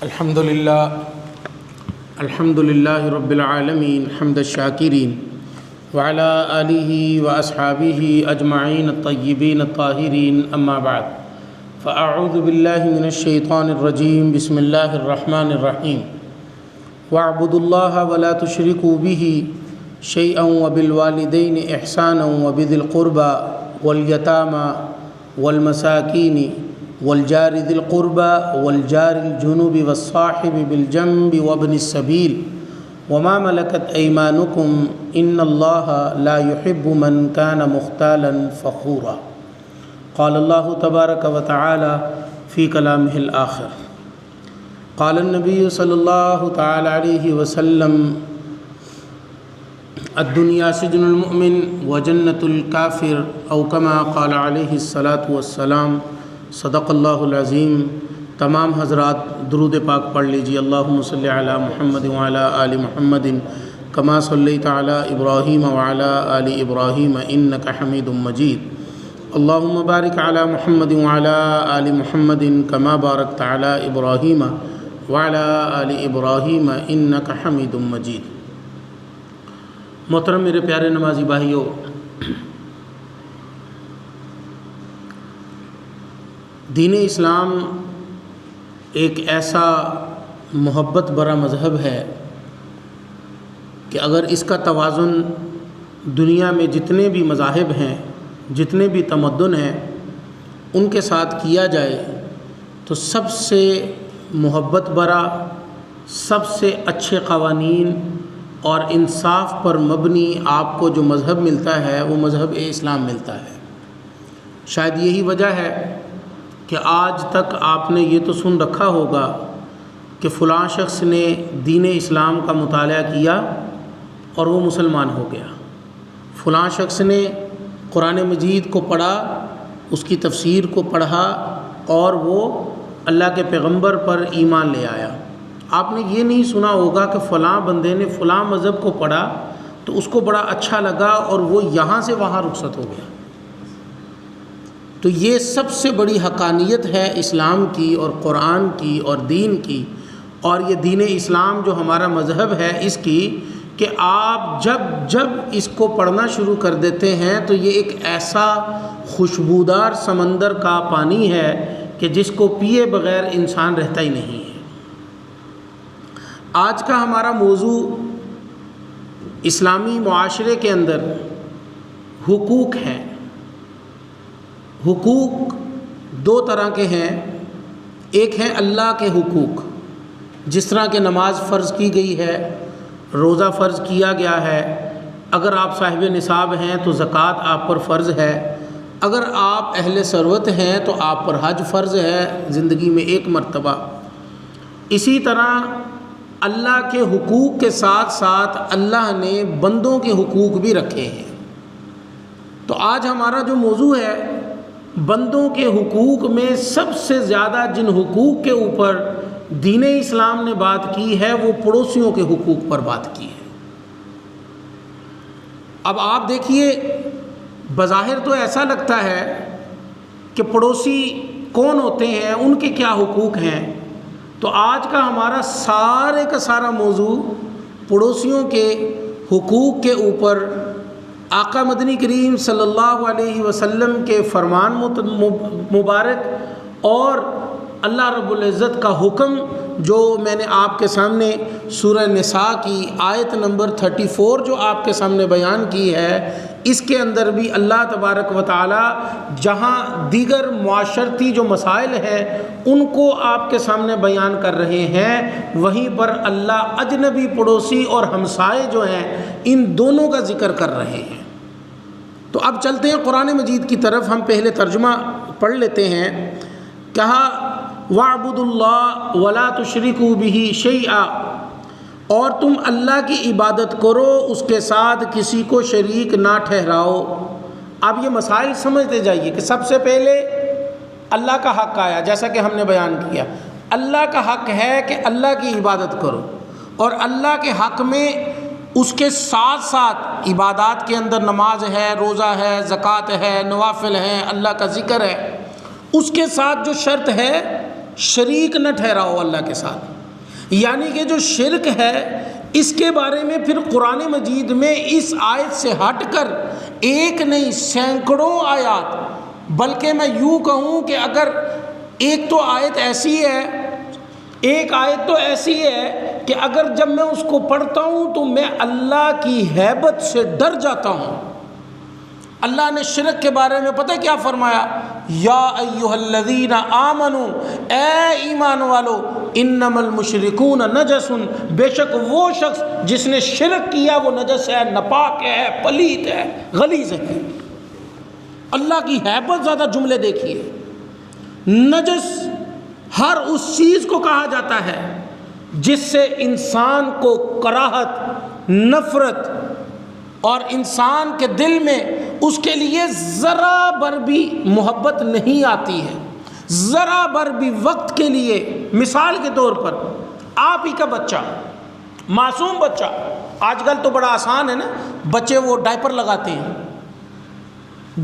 الحمد لله رب العالمين حمد الشاكرين وعلى آله وأصحابه أجمعين الطيبين الطاهرين أما بعد فأعوذ بالله من الشيطان الرجيم بسم الله الرحمن الرحيم واعبدوا الله ولا تشركوا به شيئا وبالوالدين إحسانا وبذي القربى واليتامى والمساكين والجار ذي القربى والجار الجنوب والصاحب بالجنب وابن السبيل وما ملكت أيمانكم إن الله لا يحب من كان مختالا فخورا قال الله تبارك وتعالى في كلامه الآخر قال النبي صلى الله تعالى عليه وسلم الدنيا سجن المؤمن وجنة الكافر أو كما قال عليه الصلاة والسلام صدق اللہ العظیم۔ تمام حضرات درود پاک پڑھ لیجیے۔ اللہم صلی علی محمد وعلی آل محمد کما صلیت علی ابراہیم وعلی آل ابراہیم انک حمید مجید۔ اللہم بارک علی محمد وعلی آل محمد کما بارکت علی ابراہیم وعلی آل ابراہیم انک حمید مجید۔ محترم میرے پیارے نمازی بھائیوں، دین اسلام ایک ایسا محبت بھرا مذہب ہے کہ اگر اس کا توازن دنیا میں جتنے بھی مذاہب ہیں، جتنے بھی تمدن ہیں، ان کے ساتھ کیا جائے تو سب سے محبت بھرا، سب سے اچھے قوانین اور انصاف پر مبنی آپ کو جو مذہب ملتا ہے وہ مذہب اسلام ملتا ہے۔ شاید یہی وجہ ہے کہ آج تک آپ نے یہ تو سن رکھا ہوگا کہ فلاں شخص نے دین اسلام کا مطالعہ کیا اور وہ مسلمان ہو گیا، فلاں شخص نے قرآن مجید کو پڑھا، اس کی تفسیر کو پڑھا اور وہ اللہ کے پیغمبر پر ایمان لے آیا۔ آپ نے یہ نہیں سنا ہوگا کہ فلاں بندے نے فلاں مذہب کو پڑھا تو اس کو بڑا اچھا لگا اور وہ یہاں سے وہاں رخصت ہو گیا۔ تو یہ سب سے بڑی حقانیت ہے اسلام کی اور قرآن کی اور دین کی، اور یہ دین اسلام جو ہمارا مذہب ہے اس کی، کہ آپ جب اس کو پڑھنا شروع کر دیتے ہیں تو یہ ایک ایسا خوشبودار سمندر کا پانی ہے کہ جس کو پیے بغیر انسان رہتا ہی نہیں ہے۔ آج کا ہمارا موضوع اسلامی معاشرے کے اندر حقوق ہیں۔ حقوق دو طرح کے ہیں، ایک ہیں اللہ کے حقوق، جس طرح کہ نماز فرض کی گئی ہے، روزہ فرض کیا گیا ہے، اگر آپ صاحب نصاب ہیں تو زکوٰۃ آپ پر فرض ہے، اگر آپ اہل ثروت ہیں تو آپ پر حج فرض ہے زندگی میں ایک مرتبہ۔ اسی طرح اللہ کے حقوق کے ساتھ ساتھ اللہ نے بندوں کے حقوق بھی رکھے ہیں۔ تو آج ہمارا جو موضوع ہے، بندوں کے حقوق میں سب سے زیادہ جن حقوق کے اوپر دین اسلام نے بات کی ہے وہ پڑوسیوں کے حقوق پر بات کی ہے۔ اب آپ دیکھیے، بظاہر تو ایسا لگتا ہے کہ پڑوسی کون ہوتے ہیں، ان کے کیا حقوق ہیں، تو آج کا ہمارا سارے کا سارا موضوع پڑوسیوں کے حقوق کے اوپر آقا مدنی کریم صلی اللہ علیہ وسلم کے فرمان مبارک اور اللہ رب العزت کا حکم جو میں نے آپ کے سامنے سورہ نساء کی آیت نمبر 34 جو آپ کے سامنے بیان کی ہے، اس کے اندر بھی اللہ تبارک و تعالی جہاں دیگر معاشرتی جو مسائل ہیں ان کو آپ کے سامنے بیان کر رہے ہیں، وہیں پر اللہ اجنبی پڑوسی اور ہمسائے جو ہیں ان دونوں کا ذکر کر رہے ہیں۔ تو اب چلتے ہیں قرآن مجید کی طرف۔ ہم پہلے ترجمہ پڑھ لیتے ہیں۔ کہا وَاعْبُدُوا اللَّهَ وَلَا تُشْرِكُوا بِهِ شَيْئًا، اور تم اللہ کی عبادت کرو، اس کے ساتھ کسی کو شریک نہ ٹھہراؤ۔ اب یہ مسائل سمجھتے جائیے کہ سب سے پہلے اللہ کا حق آیا، جیسا کہ ہم نے بیان کیا۔ اللہ کا حق ہے کہ اللہ کی عبادت کرو، اور اللہ کے حق میں اس کے ساتھ ساتھ عبادات کے اندر نماز ہے، روزہ ہے، زکوٰۃ ہے، نوافل ہیں، اللہ کا ذکر ہے، اس کے ساتھ جو شرط ہے شریک نہ ٹھہراؤ اللہ کے ساتھ۔ یعنی کہ جو شرک ہے اس کے بارے میں پھر قرآن مجید میں اس آیت سے ہٹ کر ایک نہیں سینکڑوں آیات، بلکہ میں یوں کہوں کہ اگر ایک تو آیت ایسی ہے کہ اگر جب میں اس کو پڑھتا ہوں تو میں اللہ کی ہیبت سے ڈر جاتا ہوں۔ اللہ نے شرک کے بارے میں پتہ کیا فرمایا؟ یا ایھا الذین آمنو، اے ایمان والو، انما المشرکون نجس، بے شک وہ شخص جس نے شرک کیا وہ نجس ہے، ناپاک ہے، پلیت ہے، غلیظ ہے۔ اللہ کی ہیبت زیادہ جملے دیکھیے۔ نجس ہر اس چیز کو کہا جاتا ہے جس سے انسان کو کراہت، نفرت، اور انسان کے دل میں اس کے لیے ذرا بر بھی محبت نہیں آتی ہے، ذرا بر بھی وقت کے لیے۔ مثال کے طور پر آپ ہی کا بچہ، معصوم بچہ، آج کل تو بڑا آسان ہے نا، بچے وہ ڈائپر لگاتے ہیں،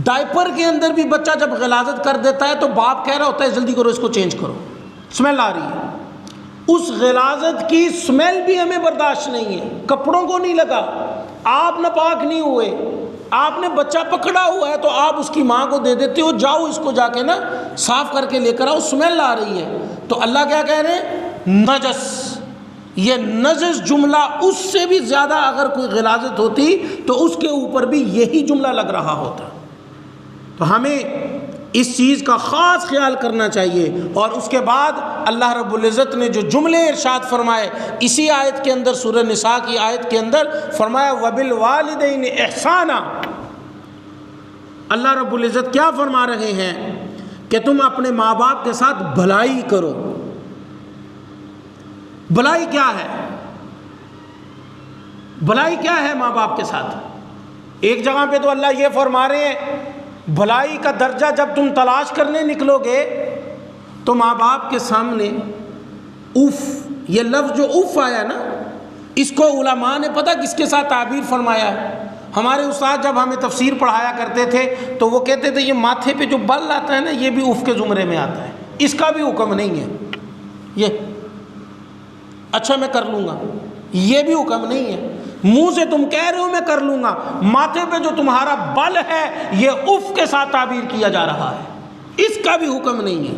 ڈائپر کے اندر بھی بچہ جب غلاظت کر دیتا ہے تو باپ کہہ رہا ہوتا ہے جلدی کرو اس کو چینج کرو، اسمیل آ رہی ہے۔ اس غلاظت کی اسمیل بھی ہمیں برداشت نہیں ہے، کپڑوں کو نہیں لگا، آپ ناپاک نہیں ہوئے، آپ نے بچہ پکڑا ہوا ہے تو آپ اس کی ماں کو دے دیتے ہو، جاؤ اس کو جا کے نا صاف کر کے لے کر آؤ، اسمیل آ رہی ہے۔ تو اللہ کیا کہہ رہے ہیں؟ نجس۔ یہ نجس جملہ اس سے بھی زیادہ اگر کوئی غلاظت ہوتی تو اس کے اوپر بھی یہی جملہ لگ رہا ہوتا۔ تو ہمیں اس چیز کا خاص خیال کرنا چاہیے۔ اور اس کے بعد اللہ رب العزت نے جو جملے ارشاد فرمائے اسی آیت کے اندر، سورہ نساء کی آیت کے اندر فرمایا وَبِالْوَالِدَيْنِ إِحْسَانًا۔ اللہ رب العزت کیا فرما رہے ہیں کہ تم اپنے ماں باپ کے ساتھ بھلائی کرو۔ بھلائی کیا ہے؟ بھلائی کیا ہے ماں باپ کے ساتھ؟ ایک جگہ پہ تو اللہ یہ فرما رہے ہیں بھلائی کا درجہ جب تم تلاش کرنے نکلو گے تو ماں باپ کے سامنے اف، یہ لفظ جو اف آیا نا، اس کو علماء نے پتہ کس کے ساتھ تعبیر فرمایا ہے؟ ہمارے استاد جب ہمیں تفسیر پڑھایا کرتے تھے تو وہ کہتے تھے یہ ماتھے پہ جو بل آتا ہے نا یہ بھی اف کے زمرے میں آتا ہے، اس کا بھی حکم نہیں ہے۔ یہ اچھا میں کر لوں گا، یہ بھی حکم نہیں ہے۔ منہ سے تم کہہ رہے ہو میں کر لوں گا، ماتھے پہ جو تمہارا بل ہے یہ اف کے ساتھ تعبیر کیا جا رہا ہے، اس کا بھی حکم نہیں ہے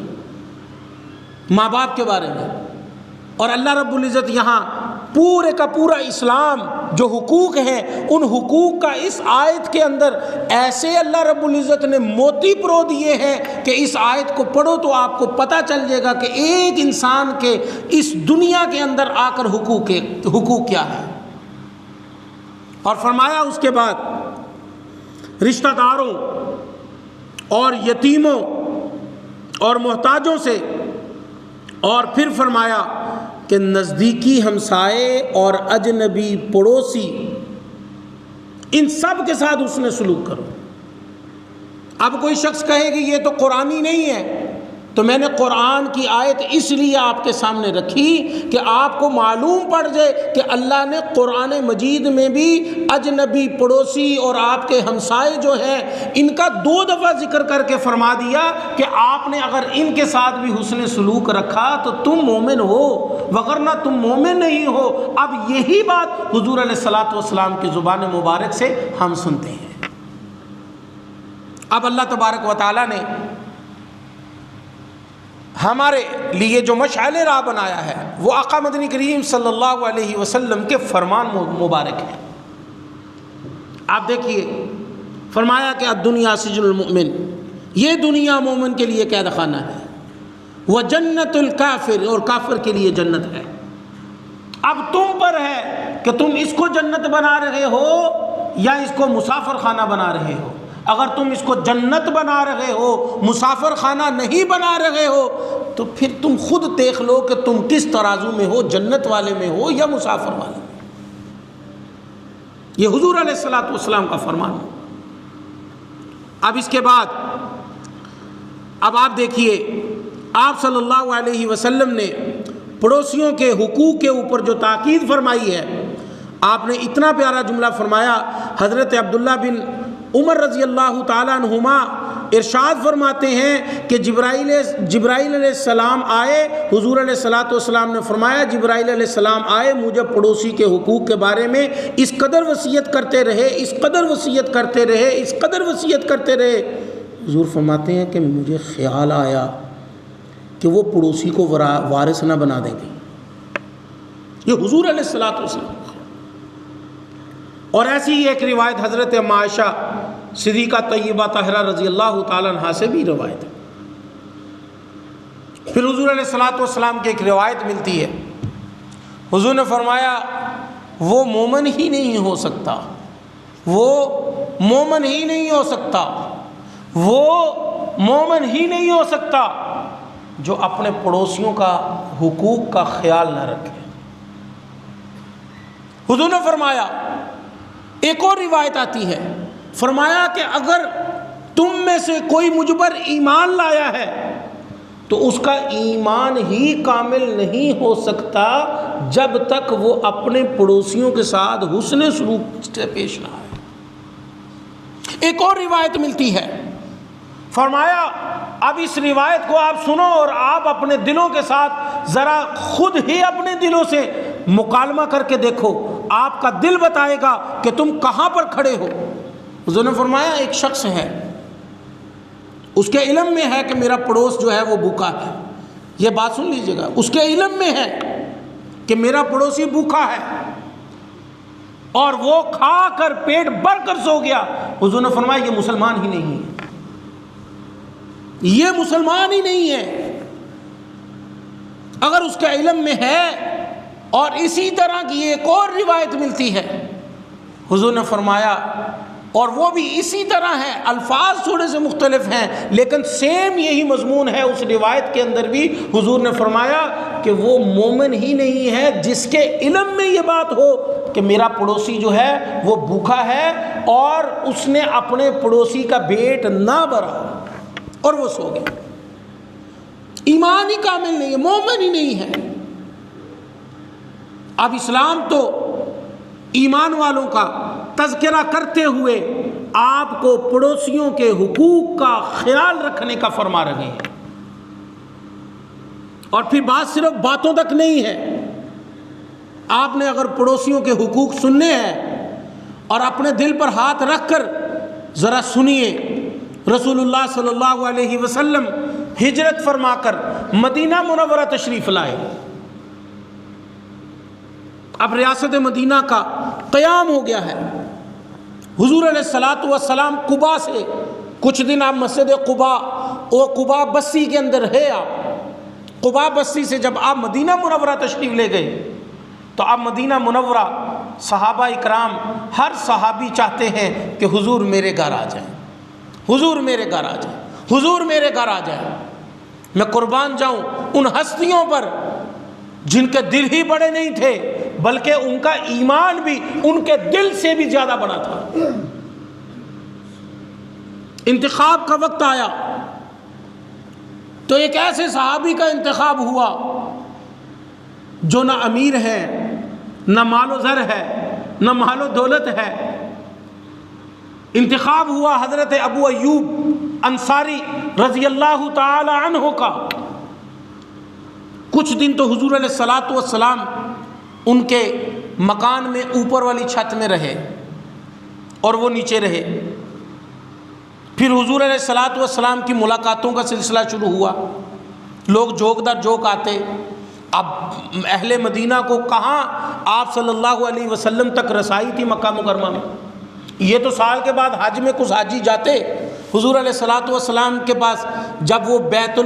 ماں باپ کے بارے میں۔ اور اللہ رب العزت یہاں پورے کا پورا اسلام جو حقوق ہیں ان حقوق کا اس آیت کے اندر ایسے اللہ رب العزت نے موتی پرو دیے ہیں کہ اس آیت کو پڑھو تو آپ کو پتہ چل جائے گا کہ ایک انسان کے اس دنیا کے اندر آ کر حقوق کیا ہے۔ اور فرمایا اس کے بعد رشتہ داروں اور یتیموں اور محتاجوں سے، اور پھر فرمایا کہ نزدیکی ہمسائے اور اجنبی پڑوسی ان سب کے ساتھ اس نے سلوک کرو۔ اب کوئی شخص کہے کہ یہ تو قرآنی نہیں ہے، تو میں نے قرآن کی آیت اس لیے آپ کے سامنے رکھی کہ آپ کو معلوم پڑ جائے کہ اللہ نے قرآن مجید میں بھی اجنبی پڑوسی اور آپ کے ہمسائے جو ہیں ان کا 2 دفعہ ذکر کر کے فرما دیا کہ آپ نے اگر ان کے ساتھ بھی حسن سلوک رکھا تو تم مومن ہو، وگرنہ تم مومن نہیں ہو۔ اب یہی بات حضور علیہ الصلوۃ والسلام کی زبان مبارک سے ہم سنتے ہیں۔ اب اللہ تبارک و تعالیٰ نے ہمارے لیے جو مشعل راہ بنایا ہے وہ آقا مدنی کریم صلی اللہ علیہ وسلم کے فرمان مبارک ہے۔ آپ دیکھیے فرمایا کہ الدنیا سجن المؤمن، یہ دنیا مومن کے لیے قید خانہ ہے، وجنت الکافر، اور کافر کے لیے جنت ہے۔ اب تم پر ہے کہ تم اس کو جنت بنا رہے ہو یا اس کو مسافر خانہ بنا رہے ہو۔ اگر تم اس کو جنت بنا رہے ہو، مسافر خانہ نہیں بنا رہے ہو، تو پھر تم خود دیکھ لو کہ تم کس ترازو میں ہو، جنت والے میں ہو یا مسافر والے میں۔ یہ حضور علیہ الصلوۃ والسلام کا فرمان ہے۔ اب اس کے بعد اب آپ دیکھیے آپ صلی اللہ علیہ وسلم نے پڑوسیوں کے حقوق کے اوپر جو تاکید فرمائی ہے، آپ نے اتنا پیارا جملہ فرمایا۔ حضرت عبداللہ بن عمر رضی اللہ تعالیٰ عنہما ارشاد فرماتے ہیں کہ جبرائیل علیہ السلام آئے، حضور علیہ الصلاۃ والسلام نے فرمایا جبرائیل علیہ السلام آئے، مجھے پڑوسی کے حقوق کے بارے میں اس قدر وصیت کرتے رہے، اس قدر وصیت کرتے رہے، اس قدر وصیت کرتے رہے۔ حضور فرماتے ہیں کہ مجھے خیال آیا کہ وہ پڑوسی کو وارث نہ بنا دیں گے۔ یہ حضور علیہ الصلاۃ والسلام۔ اور ایسی ہی ایک روایت حضرت ام عائشہ صدیقہ طیبہ طاہرہ رضی اللہ تعالیٰ عنہا سے بھی روایت ہے۔ پھر حضور علیہ الصلاۃ والسلام کی ایک روایت ملتی ہے، حضور نے فرمایا وہ مومن ہی نہیں ہو سکتا، وہ مومن ہی نہیں ہو سکتا، وہ مومن ہی نہیں ہو سکتا جو اپنے پڑوسیوں کا حقوق کا خیال نہ رکھے۔ حضور نے فرمایا، ایک اور روایت آتی ہے، فرمایا کہ اگر تم میں سے کوئی مجھ پر ایمان لایا ہے تو اس کا ایمان ہی کامل نہیں ہو سکتا جب تک وہ اپنے پڑوسیوں کے ساتھ حسن سلوک سے پیش نہ آئے۔ ایک اور روایت ملتی ہے، فرمایا اب اس روایت کو آپ سنو اور آپ اپنے دلوں کے ساتھ ذرا خود ہی اپنے دلوں سے مکالمہ کر کے دیکھو، آپ کا دل بتائے گا کہ تم کہاں پر کھڑے ہو۔ حضور نے فرمایا ایک شخص ہے، اس کے علم میں ہے کہ میرا پڑوس جو ہے وہ بھوکا ہے، یہ بات سن لیجئے گا، اس کے علم میں ہے کہ میرا پڑوسی بھوکا ہے اور وہ کھا کر پیٹ بھر کر سو گیا۔ حضور نے فرمایا یہ مسلمان ہی نہیں ہے، یہ مسلمان ہی نہیں ہے۔ اگر اس کے علم میں ہے، اور اسی طرح کی ایک اور روایت ملتی ہے، حضور نے فرمایا اور وہ بھی اسی طرح ہے، الفاظ تھوڑے سے مختلف ہیں لیکن سیم یہی مضمون ہے، اس روایت کے اندر بھی حضور نے فرمایا کہ وہ مومن ہی نہیں ہے جس کے علم میں یہ بات ہو کہ میرا پڑوسی جو ہے وہ بھوکا ہے اور اس نے اپنے پڑوسی کا پیٹ نہ بھرا اور وہ سو گیا۔ ایمان ہی کامل نہیں ہے، مومن ہی نہیں ہے۔ اب اسلام تو ایمان والوں کا تذکرہ کرتے ہوئے آپ کو پڑوسیوں کے حقوق کا خیال رکھنے کا فرما رہے ہیں، اور پھر بات صرف باتوں تک نہیں ہے، آپ نے اگر پڑوسیوں کے حقوق سننے ہیں اور اپنے دل پر ہاتھ رکھ کر ذرا سنیے، رسول اللہ صلی اللہ علیہ وسلم ہجرت فرما کر مدینہ منورہ تشریف لائے، اب ریاست مدینہ کا قیام ہو گیا ہے۔ حضور علیہ الصلاۃ والسلام قباء سے کچھ دن آپ مسجد قباء اور قباء بستی کے اندر ہے، آپ قباء بستی سے جب آپ مدینہ منورہ تشریف لے گئے تو آپ مدینہ منورہ صحابہ اکرام ہر صحابی چاہتے ہیں کہ حضور میرے گھر آ جائیں، حضور میرے گھر آ جائیں، حضور میرے گھر آ جائیں۔ میں قربان جاؤں ان ہستیوں پر جن کے دل ہی بڑے نہیں تھے بلکہ ان کا ایمان بھی ان کے دل سے بھی زیادہ بڑا تھا۔ انتخاب کا وقت آیا تو ایک ایسے صحابی کا انتخاب ہوا جو نہ امیر ہے، نہ مال و زر ہے، نہ مال و دولت ہے۔ انتخاب ہوا حضرت ابو ایوب انصاری رضی اللہ تعالی عنہ کا۔ کچھ دن تو حضور علیہ الصلاۃ والسلام ان کے مکان میں اوپر والی چھت میں رہے اور وہ نیچے رہے۔ پھر حضور علیہ الصلاۃ والسلام کی ملاقاتوں کا سلسلہ شروع ہوا، لوگ جھوک در جھوک آتے۔ اب اہل مدینہ کو کہاں آپ صلی اللہ علیہ وسلم تک رسائی تھی مکہ مکرمہ میں؟ یہ تو سال کے بعد حج میں کچھ حاجی جاتے حضور علیہ الصلاۃ والسلام کے پاس، جب وہ بیت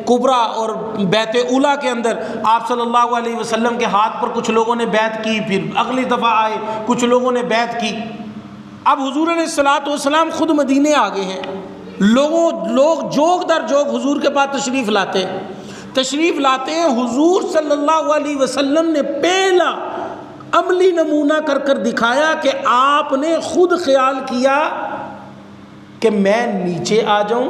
کبریٰ اور بیت اولیٰ کے اندر آپ صلی اللہ علیہ وسلم کے ہاتھ پر کچھ لوگوں نے بیعت کی، پھر اگلی دفعہ آئے کچھ لوگوں نے بیعت کی۔ اب حضور علیہ الصلاۃ والسلام خود مدینے آ گئے ہیں، لوگ جوک در جوک حضور کے پاس تشریف لاتے ہیں۔ حضور صلی اللہ علیہ وسلم نے پہلا عملی نمونہ کر دکھایا کہ آپ نے خود خیال کیا کہ میں نیچے آ جاؤں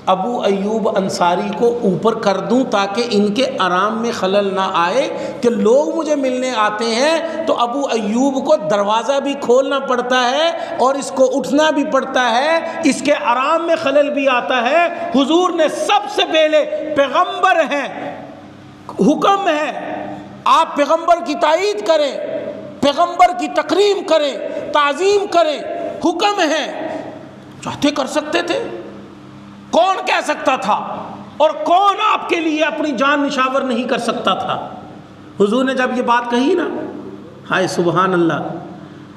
ابو ایوب انصاری کو اوپر کر دوں تاکہ ان کے آرام میں خلل نہ آئے کہ لوگ مجھے ملنے آتے ہیں تو ابو ایوب کو دروازہ بھی کھولنا پڑتا ہے اور اس کو اٹھنا بھی پڑتا ہے، اس کے آرام میں خلل بھی آتا ہے۔ حضور نے سب سے پہلے پیغمبر ہیں، حکم ہے آپ پیغمبر کی تائید کریں، پیغمبر کی تکریم کریں، تعظیم کریں، حکم ہے۔ چاہتے کر سکتے تھے، کون کہہ سکتا تھا، اور کون آپ کے لیے اپنی جان نشاور نہیں کر سکتا تھا۔ حضور نے جب یہ بات کہی نا، ہائے سبحان اللہ،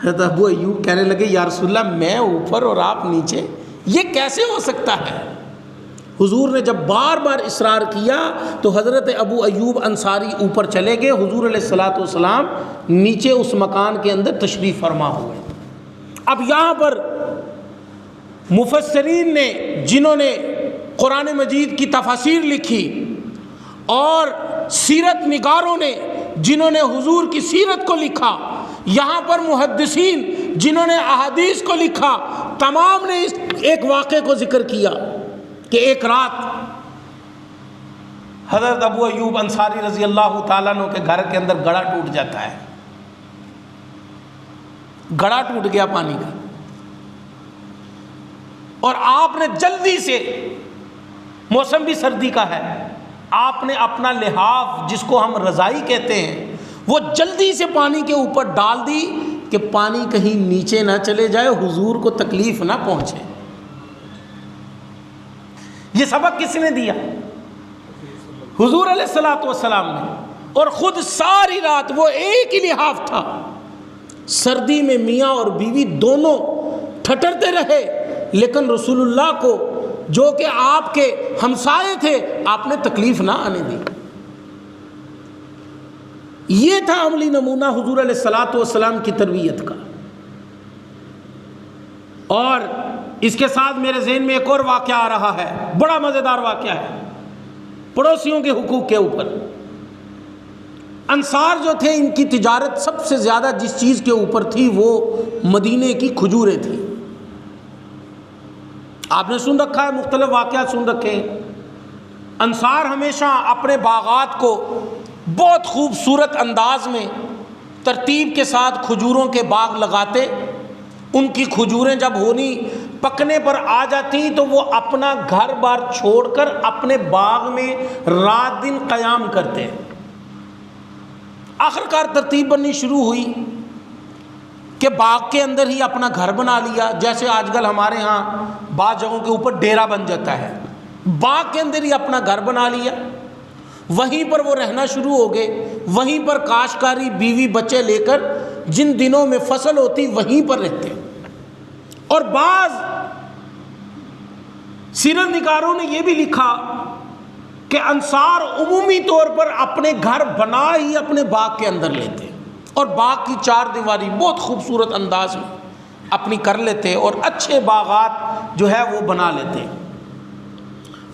حضرت ابو ایوب کہنے لگے یا رسول اللہ میں اوپر اور آپ نیچے، یہ کیسے ہو سکتا ہے؟ حضور نے جب بار بار اصرار کیا تو حضرت ابو ایوب انصاری اوپر چلے گئے، حضور علیہ الصلوۃ والسلام نیچے اس مکان کے اندر تشریف فرما ہوئے۔ اب یہاں پر مفسرین نے، جنہوں نے قرآن مجید کی تفاسیر لکھی، اور سیرت نگاروں نے جنہوں نے حضور کی سیرت کو لکھا، یہاں پر محدثین جنہوں نے احادیث کو لکھا، تمام نے اس ایک واقعے کو ذکر کیا کہ ایک رات حضرت ابو ایوب انصاری رضی اللہ تعالیٰ عنہ کے گھر کے اندر گڑھا ٹوٹ جاتا ہے، گڑھا ٹوٹ گیا پانی کا، اور آپ نے جلدی سے، موسم بھی سردی کا ہے، آپ نے اپنا لحاف جس کو ہم رضائی کہتے ہیں وہ جلدی سے پانی کے اوپر ڈال دی کہ پانی کہیں نیچے نہ چلے جائے، حضور کو تکلیف نہ پہنچے۔ یہ سبق کس نے دیا؟ حضور علیہ الصلوۃ والسلام نے، اور خود ساری رات وہ ایک ہی لحاف تھا، سردی میں میاں اور بیوی دونوں ٹھٹرتے رہے، لیکن رسول اللہ کو جو کہ آپ کے ہمسائے تھے آپ نے تکلیف نہ آنے دی۔ یہ تھا عملی نمونہ حضور علیہ الصلوۃ والسلام کی تربیت کا۔ اور اس کے ساتھ میرے ذہن میں ایک اور واقعہ آ رہا ہے، بڑا مزیدار واقعہ ہے، پڑوسیوں کے حقوق کے اوپر۔ انصار جو تھے ان کی تجارت سب سے زیادہ جس چیز کے اوپر تھی وہ مدینے کی کھجوریں تھیں۔ آپ نے سن رکھا ہے، مختلف واقعات سن رکھے ہیں۔ انصار ہمیشہ اپنے باغات کو بہت خوبصورت انداز میں ترتیب کے ساتھ کھجوروں کے باغ لگاتے، ان کی کھجوریں جب ہونی پکنے پر آ جاتی تو وہ اپنا گھر بار چھوڑ کر اپنے باغ میں رات دن قیام کرتے۔ آخرکار ترتیب بننی شروع ہوئی کہ باغ کے اندر ہی اپنا گھر بنا لیا، جیسے آج کل ہمارے ہاں بعض جگہوں کے اوپر ڈیرا بن جاتا ہے، باغ کے اندر ہی اپنا گھر بنا لیا، وہیں پر وہ رہنا شروع ہو گئے، وہیں پر کاشتکاری، بیوی بچے لے کر جن دنوں میں فصل ہوتی وہیں پر رہتے۔ اور بعض سیرت نگاروں نے یہ بھی لکھا کہ انصار عمومی طور پر اپنے گھر بنا ہی اپنے باغ کے اندر لیتے، اور باغ کی چار دیواری بہت خوبصورت انداز میں اپنی کر لیتے، اور اچھے باغات جو ہے وہ بنا لیتے۔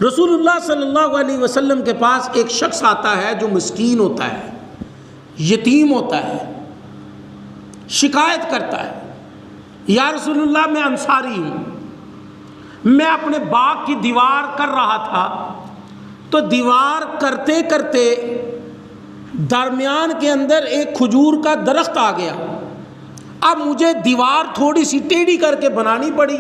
رسول اللہ صلی اللہ علیہ وسلم کے پاس ایک شخص آتا ہے جو مسکین ہوتا ہے، یتیم ہوتا ہے، شکایت کرتا ہے، یا رسول اللہ میں انصاری ہوں، میں اپنے باغ کی دیوار کر رہا تھا، تو دیوار کرتے کرتے درمیان کے اندر ایک کھجور کا درخت آ گیا، اب مجھے دیوار تھوڑی سی ٹیڑھی کر کے بنانی پڑی،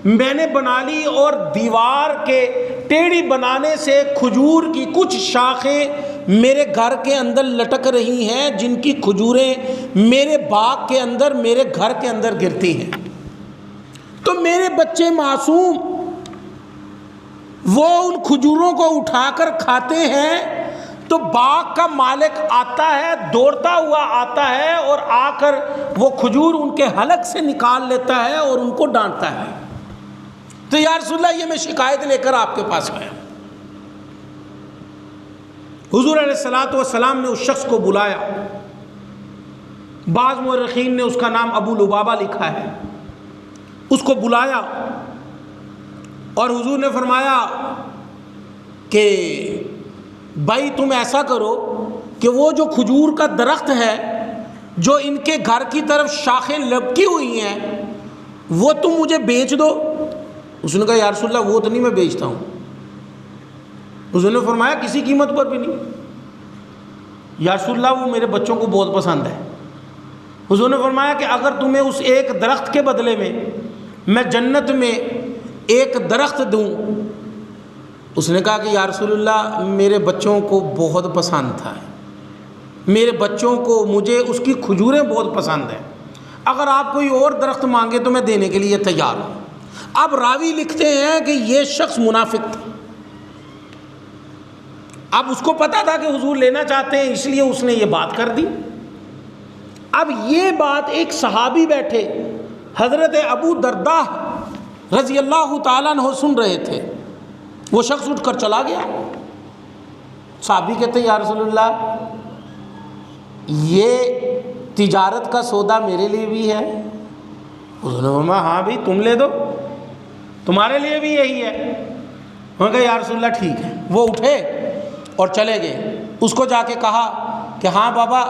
میں نے بنا لی، اور دیوار کے ٹیڑھی بنانے سے کھجور کی کچھ شاخیں میرے گھر کے اندر لٹک رہی ہیں، جن کی کھجوریں میرے باغ کے اندر، میرے گھر کے اندر گرتی ہیں، تو میرے بچے معصوم وہ ان کھجوروں کو اٹھا کر کھاتے ہیں، تو باغ کا مالک آتا ہے، دوڑتا ہوا آتا ہے، اور آ کر وہ کھجور ان کے حلق سے نکال لیتا ہے اور ان کو ڈانٹتا ہے۔ تو یا رسول اللہ یہ میں شکایت لے کر آپ کے پاس آیا۔ حضور علیہ الصلوۃ والسلام نے اس شخص کو بلایا، بعض مورخین نے اس کا نام ابو لبابہ لکھا ہے، اس کو بلایا اور حضور نے فرمایا کہ بھائی تم ایسا کرو کہ وہ جو کھجور کا درخت ہے جو ان کے گھر کی طرف شاخیں لپکی ہوئی ہیں وہ تم مجھے بیچ دو۔ اس نے کہا یا رسول اللہ وہ تو نہیں میں بیچتا ہوں، حضور نے فرمایا کسی قیمت پر بھی نہیں۔ یا رسول اللہ وہ میرے بچوں کو بہت پسند ہے۔ حضور نے فرمایا کہ اگر تمہیں اس ایک درخت کے بدلے میں جنت میں ایک درخت دوں۔ اس نے کہا کہ یا رسول اللہ میرے بچوں کو بہت پسند تھا، میرے بچوں کو مجھے اس کی کھجوریں بہت پسند ہیں، اگر آپ کوئی اور درخت مانگے تو میں دینے کے لیے تیار ہوں۔ اب راوی لکھتے ہیں کہ یہ شخص منافق تھا۔ اب اس کو پتا تھا کہ حضور لینا چاہتے ہیں، اس لیے اس نے یہ بات کر دی۔ اب یہ بات ایک صحابی بیٹھے حضرت ابو درداء رضی اللہ تعالیٰ عنہ سن رہے تھے۔ وہ شخص اٹھ کر چلا گیا۔ صحابی کہتے ہیں یا رسول اللہ یہ تجارت کا سودا میرے لیے بھی ہے۔ حضور نے فرمایا ہاں بھائی تم لے دو، تمہارے لیے بھی یہی ہے۔ انہوں نے کہا یا رسول اللہ ٹھیک ہے۔ وہ اٹھے اور چلے گئے۔ اس کو جا کے کہا کہ ہاں بابا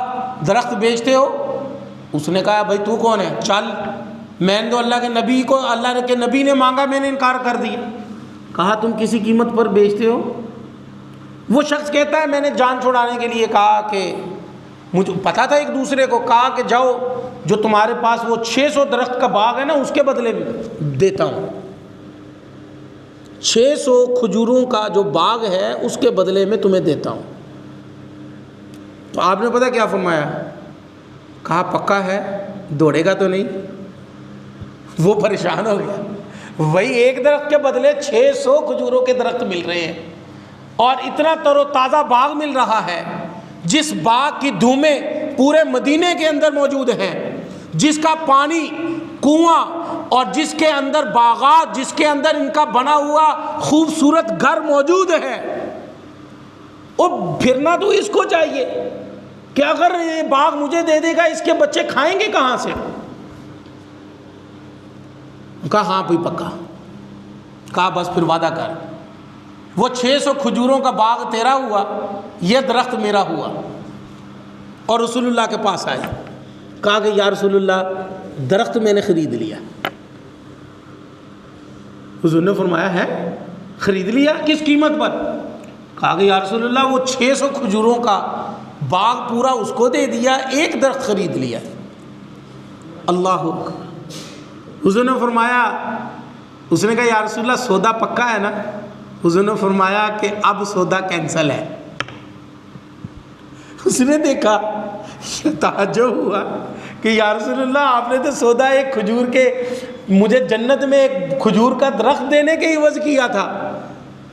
درخت بیچتے ہو؟ اس نے کہا بھائی تو کون ہے، چل میں نے تو اللہ کے نبی کو، اللہ کے نبی نے مانگا میں نے انکار کر دیا۔ کہا تم کسی قیمت پر بیچتے ہو؟ وہ شخص کہتا ہے میں نے جان چھڑانے کے لیے کہا کہ مجھے پتا تھا، ایک دوسرے کو کہا کہ جاؤ جو تمہارے پاس وہ 600 درخت کا باغ ہے نا اس کے بدلے میں دیتا ہوں، 600 کھجوروں کا جو باغ ہے اس کے بدلے میں تمہیں دیتا ہوں۔ تو آپ نے پتا کیا فرمایا؟ کہا پکا ہے، دوڑے گا تو نہیں؟ وہ پریشان ہو گیا، وہی ایک درخت کے بدلے 600 کھجوروں کے درخت مل رہے ہیں اور اتنا تر و تازہ باغ مل رہا ہے، جس باغ کی دھومیں پورے مدینے کے اندر موجود ہیں، جس کا پانی کنواں اور جس کے اندر باغات، جس کے اندر ان کا بنا ہوا خوبصورت گھر موجود ہے۔ اور پھرنا تو اس کو چاہیے کہ اگر یہ باغ مجھے دے دے گا اس کے بچے کھائیں گے کہاں سے؟ کہا ہاں کوئی پکا۔ کہا بس پھر وعدہ کر، وہ 600 کھجوروں کا باغ تیرا ہوا، یہ درخت میرا ہوا۔ اور رسول اللہ کے پاس آئے، کہا کہ یا رسول اللہ درخت میں نے خرید لیا۔ حضور نے فرمایا ہے خرید لیا، کس قیمت پر؟ کہا کہ یا رسول اللہ وہ 600 کھجوروں کا باغ پورا اس کو دے دیا، ایک درخت خرید لیا۔ اللہ اکبر۔ حضور نے فرمایا، اس نے کہا یا رسول اللہ سودا پکا ہے نا؟ حضور نے فرمایا کہ اب سودا کینسل ہے۔ اس نے دیکھا، تعجب ہوا کہ یا رسول اللہ آپ نے تو سودا ایک کھجور کے، مجھے جنت میں ایک کھجور کا درخت دینے کے عوض کیا تھا۔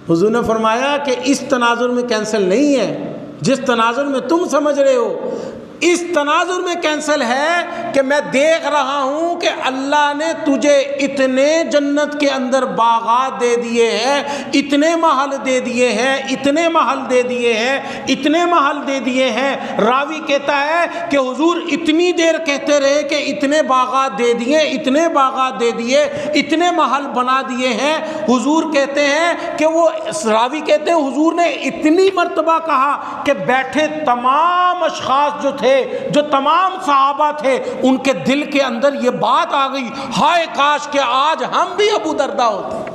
حضور نے فرمایا کہ اس تناظر میں کینسل نہیں ہے، جس تناظر میں تم سمجھ رہے ہو اس تناظر میں کینسل ہے کہ میں دیکھ رہا ہوں کہ اللہ نے تجھے اتنے جنت کے اندر باغات دے دیے ہیں، اتنے محل دے دیے ہیں، اتنے محل دے دیے ہیں، اتنے محل دے دیے ہیں۔ راوی کہتا ہے کہ حضور اتنی دیر کہتے رہے کہ اتنے باغات دے دیے، اتنے باغات دے دیے، اتنے محل بنا دیے ہیں۔ حضور کہتے ہیں کہ وہ راوی کہتے ہیں حضور نے اتنی مرتبہ کہا کہ بیٹھے تمام اشخاص جو تھے، جو تمام صحابہ تھے، ان کے دل کے اندر یہ بات آ گئی، ہائے کاش کہ آج ہم بھی ابو درداء ہوتے۔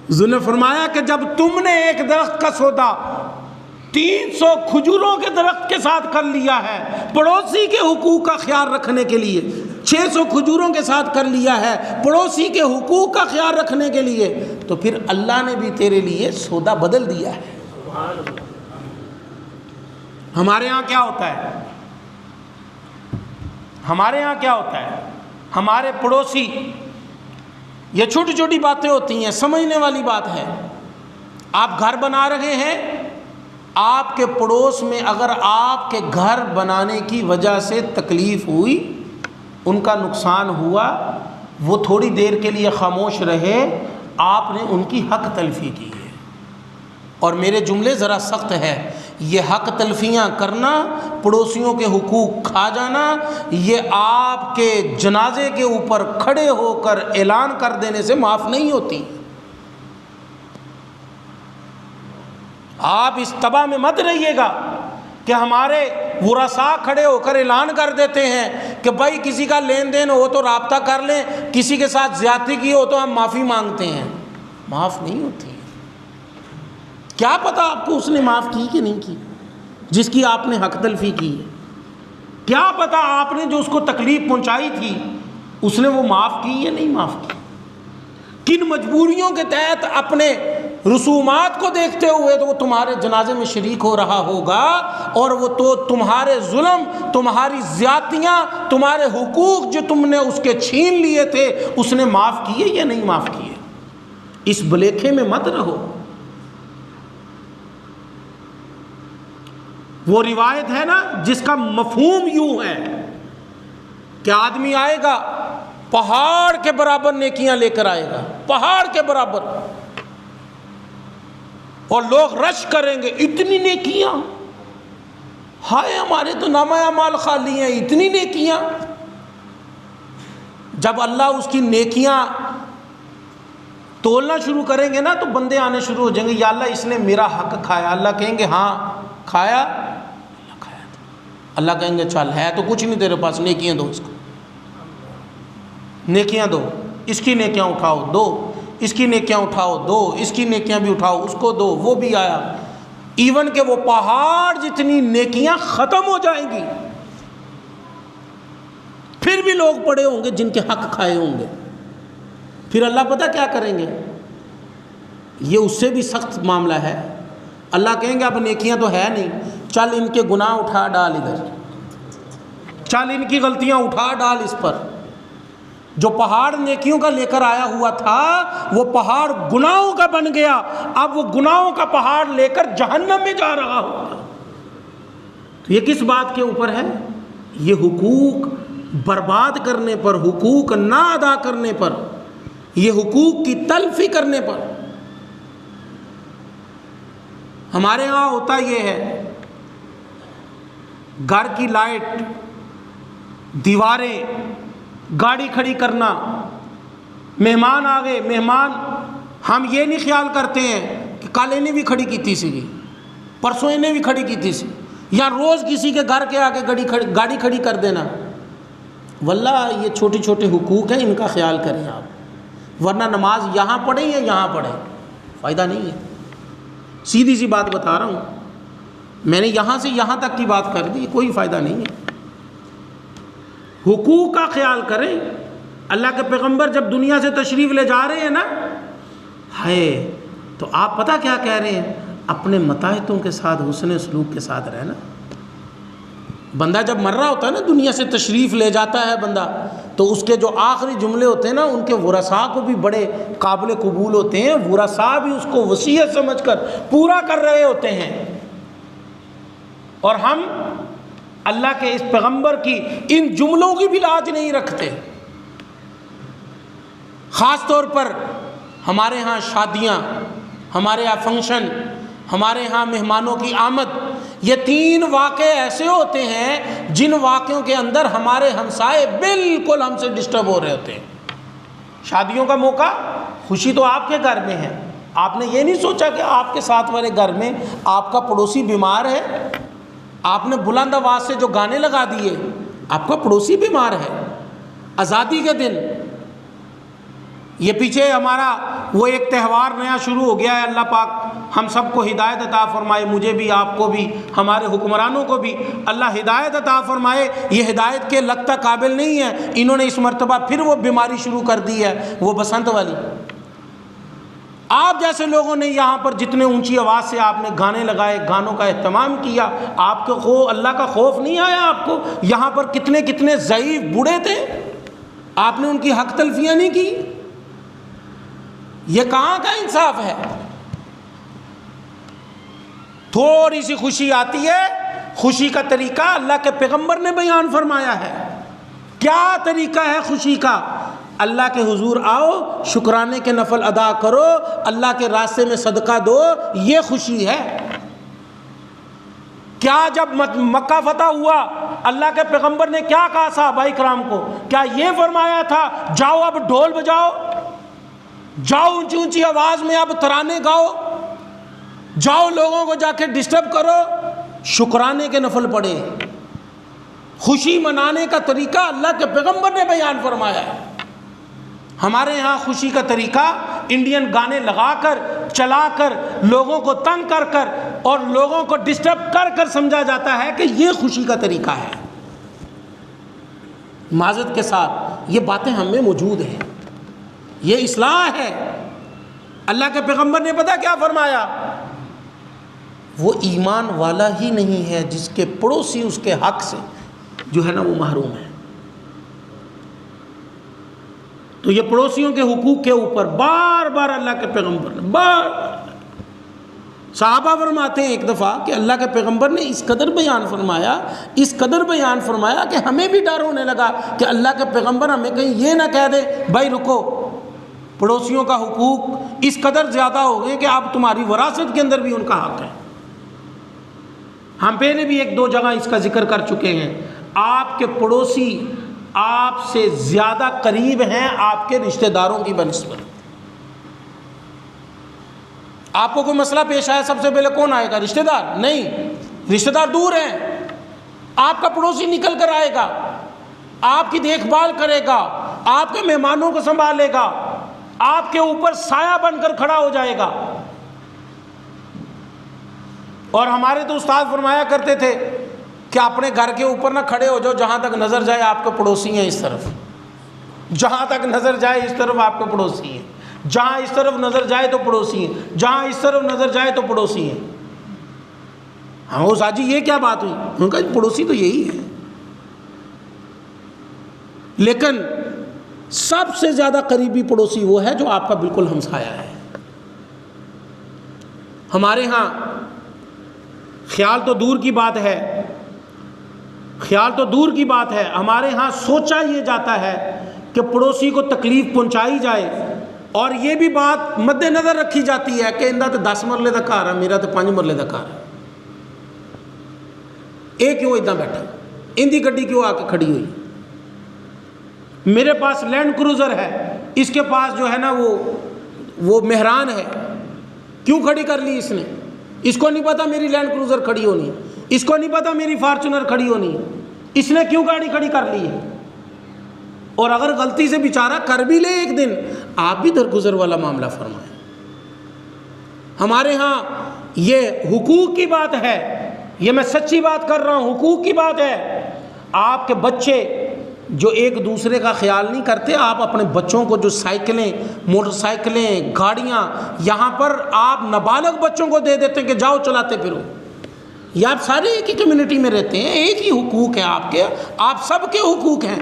حضور نے فرمایا کہ جب تم نے ایک درخت کا سودا 300 کھجوروں کے درخت کے ساتھ کر لیا ہے، پڑوسی کے حقوق کا خیال رکھنے کے لیے 600 کھجوروں کے ساتھ کر لیا ہے، پڑوسی کے حقوق کا خیال رکھنے کے لیے، تو پھر اللہ نے بھی تیرے لیے سودا بدل دیا ہے۔ ہمارے ہاں کیا ہوتا ہے؟ ہمارے ہاں کیا ہوتا ہے؟ ہمارے پڑوسی، یہ چھوٹی چھوٹی باتیں ہوتی ہیں، سمجھنے والی بات ہے۔ آپ گھر بنا رہے ہیں، آپ کے پڑوس میں اگر آپ کے گھر بنانے کی وجہ سے تکلیف ہوئی، ان کا نقصان ہوا، وہ تھوڑی دیر کے لیے خاموش رہے، آپ نے ان کی حق تلفی کی ہے۔ اور میرے جملے ذرا سخت ہے، یہ حق تلفیاں کرنا، پڑوسیوں کے حقوق کھا جانا، یہ آپ کے جنازے کے اوپر کھڑے ہو کر اعلان کر دینے سے معاف نہیں ہوتی۔ آپ اس تباہ میں مت رہیے گا کہ ہمارے ورثاء کھڑے ہو کر اعلان کر دیتے ہیں کہ بھائی کسی کا لین دین ہو تو رابطہ کر لیں، کسی کے ساتھ زیادتی کی ہو تو ہم معافی مانگتے ہیں۔ معاف نہیں ہوتی۔ کیا پتہ آپ کو اس نے معاف کی کہ نہیں کی جس کی آپ نے حق تلفی کی ہے؟ کیا پتہ آپ نے جو اس کو تکلیف پہنچائی تھی اس نے وہ معاف کی یا نہیں معاف کی؟ کن مجبوریوں کے تحت اپنے رسومات کو دیکھتے ہوئے تو وہ تمہارے جنازے میں شریک ہو رہا ہوگا، اور وہ تو تمہارے ظلم، تمہاری زیادتیاں، تمہارے حقوق جو تم نے اس کے چھین لیے تھے اس نے معاف کیے یا نہیں معاف کیے؟ اس بلیکھے میں مت رہو۔ وہ روایت ہے نا جس کا مفہوم یوں ہے کہ آدمی آئے گا پہاڑ کے برابر نیکیاں لے کر آئے گا، پہاڑ کے برابر، اور لوگ رش کریں گے اتنی نیکیاں، ہائے ہمارے تو نامہ اعمال خالی ہیں، اتنی نیکیاں۔ جب اللہ اس کی نیکیاں تولنا شروع کریں گے نا تو بندے آنے شروع ہو جائیں گے، یا اللہ اس نے میرا حق کھایا۔ اللہ کہیں گے ہاں کھایا، اللہ کھایا تھا۔ اللہ کہیں گے چل ہے تو کچھ نہیں تیرے پاس، نیکیاں دو اس کو، نیکیاں دو، اس کی نیکیاں اٹھاؤ دو، اس کی نیکیاں اٹھاؤ دو، اس کی نیکیاں بھی اٹھاؤ اس کو دو، وہ بھی آیا، ایون کہ وہ پہاڑ جتنی نیکیاں ختم ہو جائیں گی، پھر بھی لوگ پڑے ہوں گے جن کے حق کھائے ہوں گے۔ پھر اللہ پتہ کیا کریں گے؟ یہ اس سے بھی سخت معاملہ ہے۔ اللہ کہیں گے اب نیکیاں تو ہے نہیں، چل ان کے گناہ اٹھا ڈال ادھر، چل ان کی غلطیاں اٹھا ڈال اس پر۔ جو پہاڑ نیکیوں کا لے کر آیا ہوا تھا وہ پہاڑ گناہوں کا بن گیا، اب وہ گناہوں کا پہاڑ لے کر جہنم میں جا رہا ہوگا۔ تو یہ کس بات کے اوپر ہے؟ یہ حقوق برباد کرنے پر، حقوق نہ ادا کرنے پر، یہ حقوق کی تلفی کرنے پر۔ ہمارے ہاں ہوتا یہ ہے، گھر کی لائٹ، دیواریں، گاڑی کھڑی کرنا، مہمان آ گئے، مہمان، ہم یہ نہیں خیال کرتے ہیں کہ کل انہیں بھی کھڑی کی سی، پرسوں انہیں بھی کھڑی کی سی، یا روز کسی کے گھر کے آگے گاڑی کھڑی کر دینا۔ واللہ یہ چھوٹے چھوٹے حقوق ہیں، ان کا خیال کریں آپ، ورنہ نماز یہاں پڑھیں یا یہاں پڑھیں فائدہ نہیں ہے۔ سیدھی سی بات بتا رہا ہوں، میں نے یہاں سے یہاں تک کی بات کر دی، کوئی فائدہ نہیں ہے۔ حقوق کا خیال کریں۔ اللہ کے پیغمبر جب دنیا سے تشریف لے جا رہے ہیں نا، ہے تو آپ پتہ کیا کہہ رہے ہیں؟ اپنے متاحتوں کے ساتھ حسن سلوک کے ساتھ رہنا۔ بندہ جب مر رہا ہوتا ہے نا، دنیا سے تشریف لے جاتا ہے بندہ، تو اس کے جو آخری جملے ہوتے ہیں نا ان کے ورثاء کو بھی بڑے قابل قبول ہوتے ہیں، ورثاء بھی اس کو وصیت سمجھ کر پورا کر رہے ہوتے ہیں، اور ہم اللہ کے اس پیغمبر کی ان جملوں کی بھی لاج نہیں رکھتے۔ خاص طور پر ہمارے ہاں شادیاں، ہمارے ہاں فنکشن، ہمارے ہاں مہمانوں کی آمد، یہ تین واقعے ایسے ہوتے ہیں جن واقعوں کے اندر ہمارے ہمسائے بالکل ہم سے ڈسٹرب ہو رہے ہوتے ہیں۔ شادیوں کا موقع، خوشی تو آپ کے گھر میں ہے، آپ نے یہ نہیں سوچا کہ آپ کے ساتھ والے گھر میں آپ کا پڑوسی بیمار ہے، آپ نے بلند آواز سے جو گانے لگا دیے، آپ کا پڑوسی بیمار ہے۔ آزادی کے دن، یہ پیچھے ہمارا وہ ایک تہوار نیا شروع ہو گیا ہے، اللہ پاک ہم سب کو ہدایت عطا فرمائے، مجھے بھی، آپ کو بھی، ہمارے حکمرانوں کو بھی اللہ ہدایت عطا فرمائے۔ یہ ہدایت کے لگتا قابل نہیں ہے، انہوں نے اس مرتبہ پھر وہ بیماری شروع کر دی ہے، وہ بسنت والی۔ آپ جیسے لوگوں نے یہاں پر جتنے اونچی آواز سے آپ نے گانے لگائے، گانوں کا اہتمام کیا، آپ کو اللہ کا خوف نہیں آیا؟ آپ کو یہاں پر کتنے کتنے ضعیف بوڑھے تھے، آپ نے ان کی حق تلفیاں نہیں کی؟ یہ کہاں کا انصاف ہے؟ تھوڑی سی خوشی آتی ہے، خوشی کا طریقہ اللہ کے پیغمبر نے بیان فرمایا ہے۔ کیا طریقہ ہے خوشی کا؟ اللہ کے حضور آؤ، شکرانے کے نفل ادا کرو، اللہ کے راستے میں صدقہ دو، یہ خوشی ہے۔ کیا جب مکہ فتح ہوا اللہ کے پیغمبر نے کیا کہا صحابہ کرام کو؟ کیا یہ فرمایا تھا جاؤ اب ڈھول بجاؤ، جاؤ اونچی اونچی آواز میں اب ترانے گاؤ، جاؤ لوگوں کو جا کے ڈسٹرب کرو؟ شکرانے کے نفل پڑھے، خوشی منانے کا طریقہ اللہ کے پیغمبر نے بیان فرمایا ہے۔ ہمارے ہاں خوشی کا طریقہ انڈین گانے لگا کر چلا کر لوگوں کو تنگ کر کر اور لوگوں کو ڈسٹرب کر کر سمجھا جاتا ہے کہ یہ خوشی کا طریقہ ہے۔ معذرت کے ساتھ یہ باتیں ہم میں موجود ہیں، یہ اصلاح ہے۔ اللہ کے پیغمبر نے پتہ کیا فرمایا؟ وہ ایمان والا ہی نہیں ہے جس کے پڑوسی اس کے حق سے جو ہے نا وہ محروم ہے۔ تو یہ پڑوسیوں کے حقوق کے اوپر بار بار اللہ کے پیغمبر نے بار صحابہ فرماتے ہیں ایک دفعہ کہ اللہ کے پیغمبر نے اس قدر بیان فرمایا کہ ہمیں بھی ڈر ہونے لگا کہ اللہ کے پیغمبر ہمیں کہیں یہ نہ کہہ دے بھائی رکو، پڑوسیوں کا حقوق اس قدر زیادہ ہو گئے کہ اب تمہاری وراثت کے اندر بھی ان کا حق ہے۔ ہم پہلے بھی ایک دو جگہ اس کا ذکر کر چکے ہیں۔ آپ کے پڑوسی آپ سے زیادہ قریب ہیں آپ کے رشتہ داروں کی بنسبت۔ آپ کو کوئی مسئلہ پیش آیا سب سے پہلے کون آئے گا؟ رشتہ دار؟ نہیں، رشتہ دار دور ہیں، آپ کا پڑوسی نکل کر آئے گا، آپ کی دیکھ بھال کرے گا، آپ کے مہمانوں کو سنبھالے گا، آپ کے اوپر سایہ بن کر کھڑا ہو جائے گا۔ اور ہمارے تو استاد فرمایا کرتے تھے کہ اپنے گھر کے اوپر نہ کھڑے ہو جاؤ، جہاں تک نظر جائے آپ کے پڑوسی ہیں اس طرف، جہاں تک نظر جائے اس طرف آپ کے پڑوسی ہیں، جہاں اس طرف نظر جائے تو پڑوسی ہیں، جہاں اس طرف نظر جائے تو پڑوسی ہیں۔ ہاں وہ ساجی یہ کیا بات ہوئی؟ ان کا پڑوسی تو یہی ہے، لیکن سب سے زیادہ قریبی پڑوسی وہ ہے جو آپ کا بالکل ہمسایہ ہے۔ ہمارے ہاں خیال تو دور کی بات ہے، ہمارے ہاں سوچا یہ جاتا ہے کہ پڑوسی کو تکلیف پہنچائی جائے، اور یہ بھی بات مد نظر رکھی جاتی ہے کہ اندہ تو 10 مرلے دا گھر ہے، میرا تو 5 مرلے دا گھر ہے، یہ کیوں ادھر بیٹھا، اندی گڈی کیوں آ کے کھڑی ہوئی، میرے پاس لینڈ کروزر ہے، اس کے پاس جو ہے نا وہ مہران ہے، کیوں کھڑی کر لی اس نے؟ اس کو نہیں پتا میری لینڈ کروزر کھڑی ہونی، اس کو نہیں پتا میری فارچونر کھڑی ہونی، اس نے کیوں گاڑی کھڑی کر لی ہے؟ اور اگر غلطی سے بیچارہ کر بھی لے ایک دن، آپ بھی درگزر والا معاملہ فرمائیں۔ ہمارے ہاں یہ حقوق کی بات ہے، یہ میں سچی بات کر رہا ہوں، حقوق کی بات ہے۔ آپ کے بچے جو ایک دوسرے کا خیال نہیں کرتے، آپ اپنے بچوں کو جو سائیکلیں، موٹر سائیکلیں، گاڑیاں یہاں پر آپ نابالغ بچوں کو دے دیتے ہیں کہ جاؤ چلاتے پھرو، یہ آپ سارے ایک ہی کمیونٹی میں رہتے ہیں، ایک ہی حقوق ہیں آپ کے، آپ سب کے حقوق ہیں۔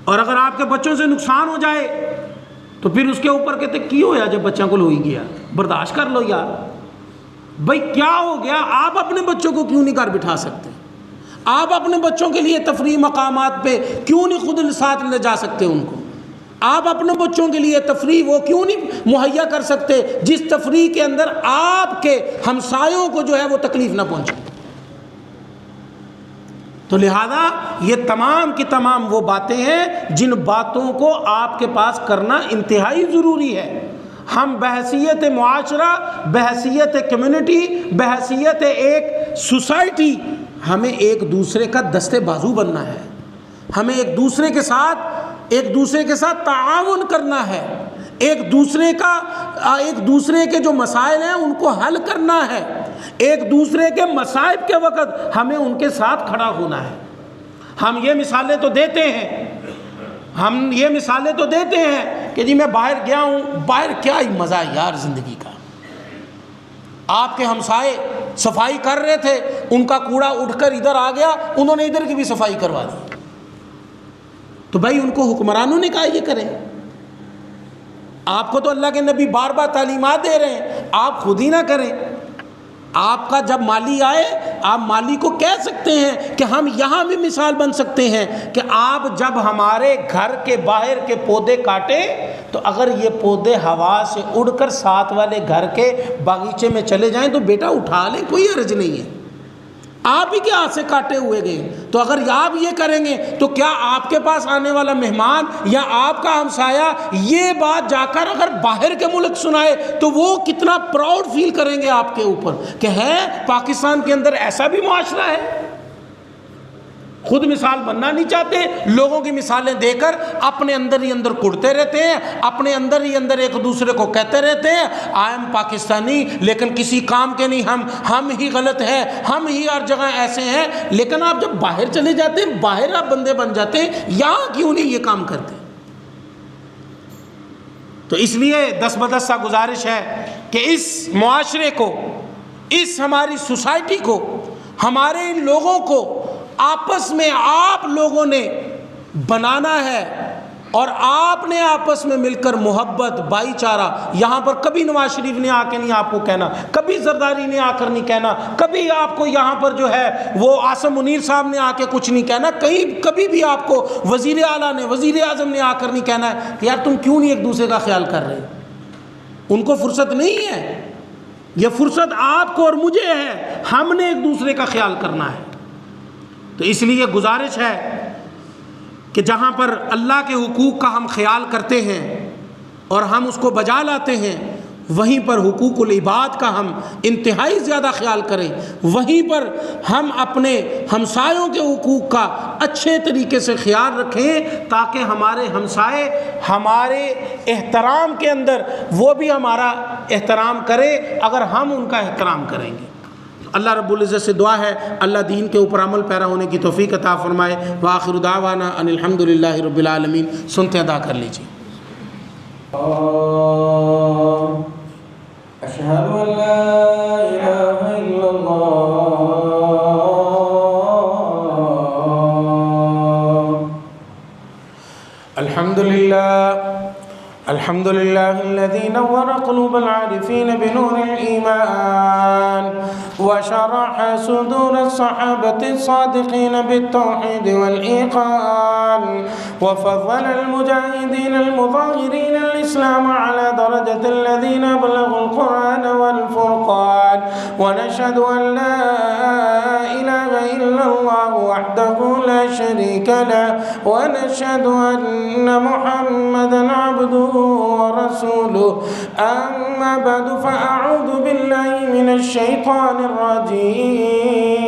اور اگر آپ کے بچوں سے نقصان ہو جائے تو پھر اس کے اوپر کہتے کی ہویا جب بچوں کو لوئی گیا، برداشت کر لو یار، بھائی کیا ہو گیا؟ آپ اپنے بچوں کو کیوں نہیں گھر بٹھا سکتے؟ آپ اپنے بچوں کے لیے تفریح مقامات پہ کیوں نہیں خود ساتھ لے جا سکتے ان کو؟ آپ اپنے بچوں کے لیے تفریح وہ کیوں نہیں مہیا کر سکتے جس تفریح کے اندر آپ کے ہمسایوں کو جو ہے وہ تکلیف نہ پہنچے؟ تو لہذا یہ تمام کی تمام وہ باتیں ہیں جن باتوں کو آپ کے پاس کرنا انتہائی ضروری ہے۔ ہم بحیثیت معاشرہ، بحیثیت کمیونٹی، بحیثیت ایک سوسائٹی، ہمیں ایک دوسرے کا دستے بازو بننا ہے، ہمیں ایک دوسرے کے ساتھ تعاون کرنا ہے، ایک دوسرے کے جو مسائل ہیں ان کو حل کرنا ہے، ایک دوسرے کے مصائب کے وقت ہمیں ان کے ساتھ کھڑا ہونا ہے۔ ہم یہ مثالیں تو دیتے ہیں کہ جی میں باہر گیا ہوں، باہر کیا ہی مزہ ہے یار زندگی کا، آپ کے ہمسائے صفائی کر رہے تھے، ان کا کوڑا اٹھ کر ادھر آ گیا، انہوں نے ادھر کی بھی صفائی کروا دی، تو بھائی ان کو حکمرانوں نے کہا یہ کریں؟ آپ کو تو اللہ کے نبی بار بار تعلیمات دے رہے ہیں، آپ خود ہی نہ کریں۔ آپ کا جب مالی آئے، آپ مالی کو کہہ سکتے ہیں کہ ہم یہاں بھی مثال بن سکتے ہیں کہ آپ جب ہمارے گھر کے باہر کے پودے کاٹیں تو اگر یہ پودے ہوا سے اڑ کر ساتھ والے گھر کے باغیچے میں چلے جائیں تو بیٹا اٹھا لیں، کوئی حرج نہیں ہے، آپ ہی کے ہاتھ سے کاٹے ہوئے گئے۔ تو اگر آپ یہ کریں گے تو کیا آپ کے پاس آنے والا مہمان یا آپ کا ہمسایہ یہ بات جا کر اگر باہر کے ملک سنائے تو وہ کتنا پراؤڈ فیل کریں گے آپ کے اوپر کہ ہے پاکستان کے اندر ایسا بھی معاشرہ ہے۔ خود مثال بننا نہیں چاہتے، لوگوں کی مثالیں دے کر اپنے اندر ہی اندر کڑتے رہتے ہیں، اپنے اندر ہی اندر ایک دوسرے کو کہتے رہتے ہیں آئی ایم پاکستانی، لیکن کسی کام کے نہیں، ہم ہی غلط ہیں، ہم ہی ہر جگہ ایسے ہیں۔ لیکن آپ جب باہر چلے جاتے ہیں، باہر آپ بندے بن جاتے ہیں، یہاں کیوں نہیں یہ کام کرتے؟ تو اس لیے دست بدست سا گزارش ہے کہ اس معاشرے کو، اس ہماری سوسائٹی کو، ہمارے ان لوگوں کو آپس میں آپ لوگوں نے بنانا ہے، اور آپ نے آپس میں مل کر محبت، بھائی چارہ، یہاں پر کبھی نواز شریف نے آ کے نہیں آپ کو کہنا، کبھی زرداری نے آ کر نہیں کہنا، کبھی آپ کو یہاں پر جو ہے وہ عاصم منیر صاحب نے آ کے کچھ نہیں کہنا، کبھی بھی آپ کو وزیر اعلیٰ نے، وزیر اعظم نے آ کر نہیں کہنا ہے کہ یار تم کیوں نہیں ایک دوسرے کا خیال کر رہے؟ ان کو فرصت نہیں ہے، یہ فرصت آپ کو اور مجھے ہے، ہم نے ایک دوسرے کا خیال کرنا ہے۔ تو اس لیے گزارش ہے کہ جہاں پر اللہ کے حقوق کا ہم خیال کرتے ہیں اور ہم اس کو بجا لاتے ہیں، وہیں پر حقوق العباد کا ہم انتہائی زیادہ خیال کریں، وہیں پر ہم اپنے ہمسایوں کے حقوق کا اچھے طریقے سے خیال رکھیں، تاکہ ہمارے ہمسائے ہمارے احترام کے اندر وہ بھی ہمارا احترام کرے اگر ہم ان کا احترام کریں گے۔ اللہ رب العزت سے دعا ہے اللہ دین کے اوپر عمل پیرا ہونے کی توفیق عطا فرمائے۔ وآخر دعوانا ان الحمد للہ رب العالمین۔ سنتے ادا کر لیجیے۔ اشہد ان لا الہ الا اللہ الحمد للہ الحمد لله الذي نور قلوب العارفين بنور الإيمان وشرح صدور الصحابة الصادقين بالتوحيد والإيقان وفضل المجاهدين المظاهرين الإسلام على درجة الذين أبلغوا القرآن والفرقان ونشهد أن لا إله إلا الله وحده لا شريك له ونشهد أن محمدا عبده ورسوله أما بعد فأعوذ بالله من الشيطان الرجيم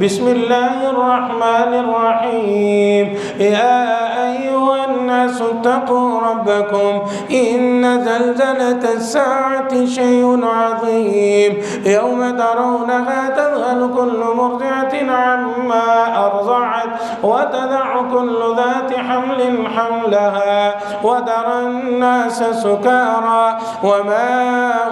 بسم الله الرحمن الرحيم يا أيها الناس اتقوا ربكم إن زلزلة الساعة شيء عظيم يوم ترونها تذهل كل مرضعة عما أرضعت وتضع كل ذات حمل حملها وترى الناس سكارى وما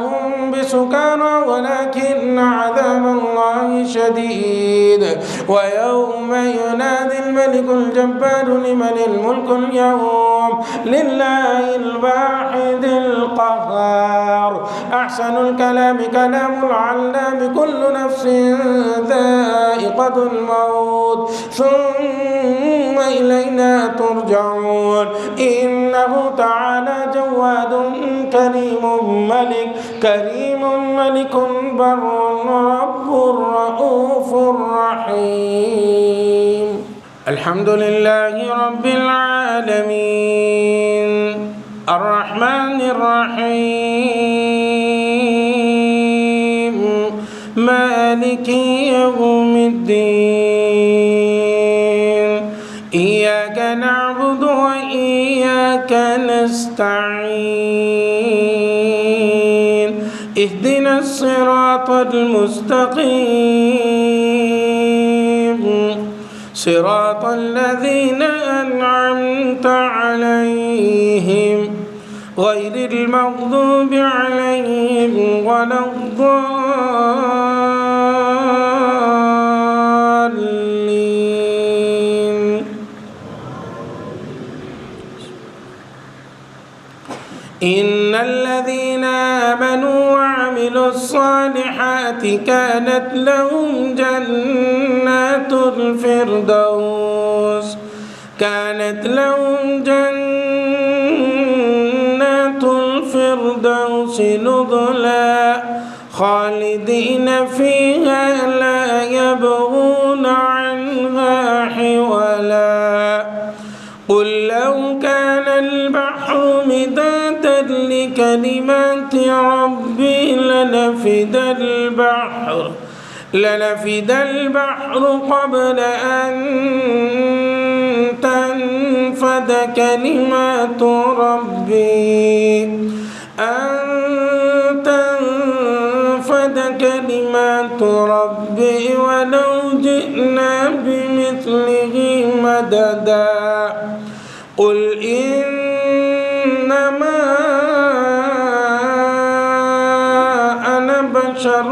هم بسكارى ولكن عذاب الله شديد ويوم ينادي الملك الجبار لمن الملك اليوم لله الواحد القهار أحسن الكلام كلام العلام كل نفس ذائقة الموت ثم إلينا ترجعون إنه تعالى جواد كريم ملك بر رب رؤوف رحيم الحمد لله رب العالمين الرحمن الرحيم مالك يوم الدين إياك نعبد وإياك نستعين اهدنا الصراط المستقيم صراط الذين أنعمت عليهم غير المغضوب عليهم ولا الضالين إن الذين آمنوا وعملوا الصالحات كانت لهم جنات الفردوس نزلا خالدين فيها لا يبغون عنها حولا قل لو كان البحر مدادا لكلمات ربي لنفد البحر قبل أن تنفد كلمات ربي ولو جئنا بمثله مددا قل إنما أنا بشر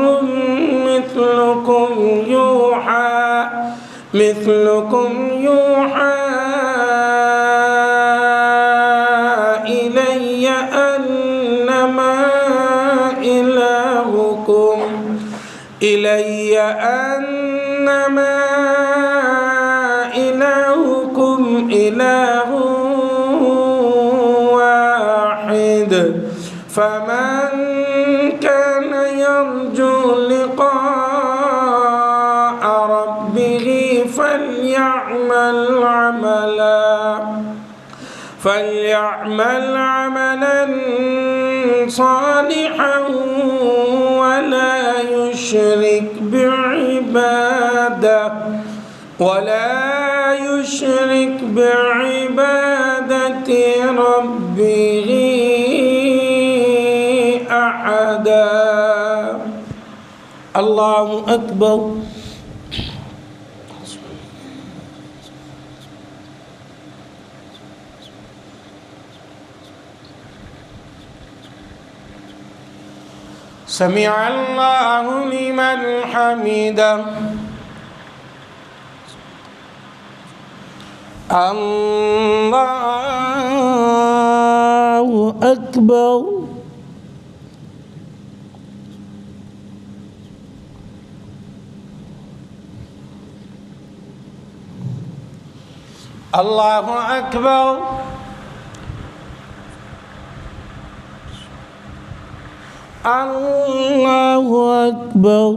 مثلكم يوحى إلي أنما إلهكم إله واحد فمن كان يرجو لقاء ربه فليعمل عملا صالحا ولا يشرك بعبادة ربه أحدا. الله أكبر. سمع الله لمن حمده. الله أكبر. الله أكبر. الله أكبر.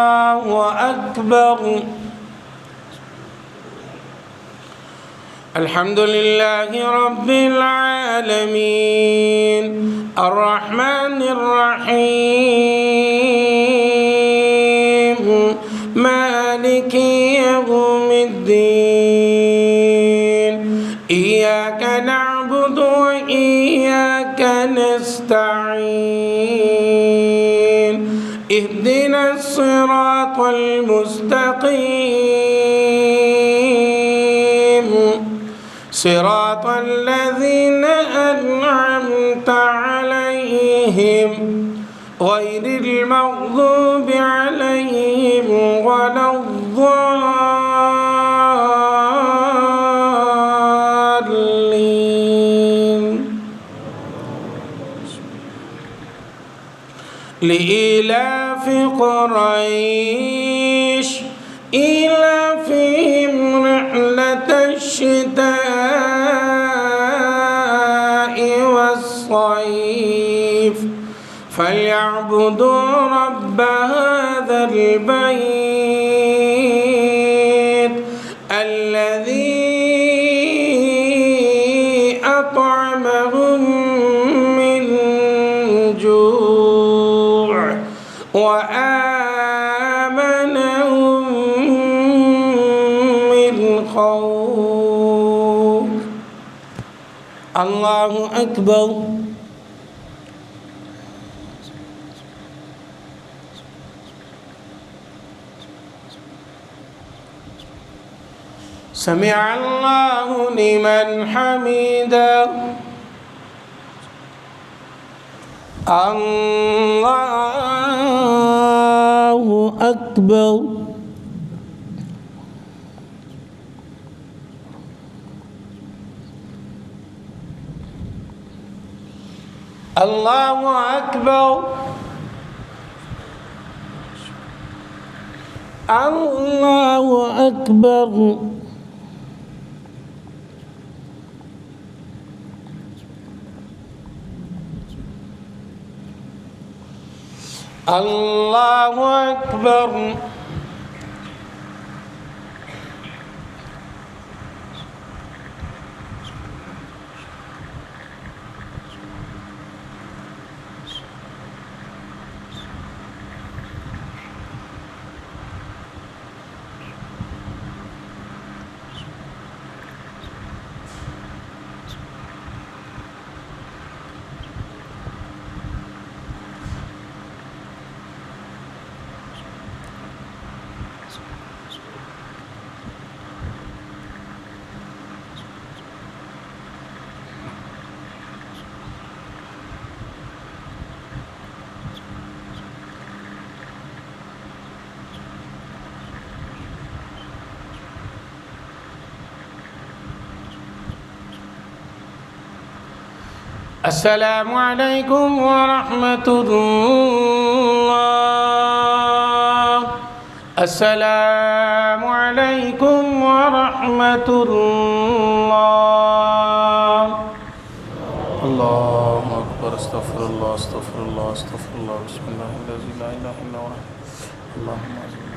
الله أكبر. الحمد لله رب العالمين الرحمن الرحيم مالك يوم الدين إياك نعبد وإياك نستعين اهدنا الصراط المستقيم صراط الذين أنعمت عليهم غير المغضوب عليهم ولا الضالين. لإيلاف قريش إيلافهم رحلة الشتاء والصيف فليعبدوا رب هذا البيت الذي أطعمهم من جوع وآمنهم من خوف. الله أكبر. سمع الله لمن حمده. الله أكبر. الله أكبر. الله أكبر. اللہ اکبر. السلام علیکم ورحمۃ اللہ. السلام علیکم ورحمۃ اللہ. اللہ اکبر. استغفر اللہ استغفر اللہ استغفر اللہ. بسم اللہ الذی لا الہ الا هو. اللهم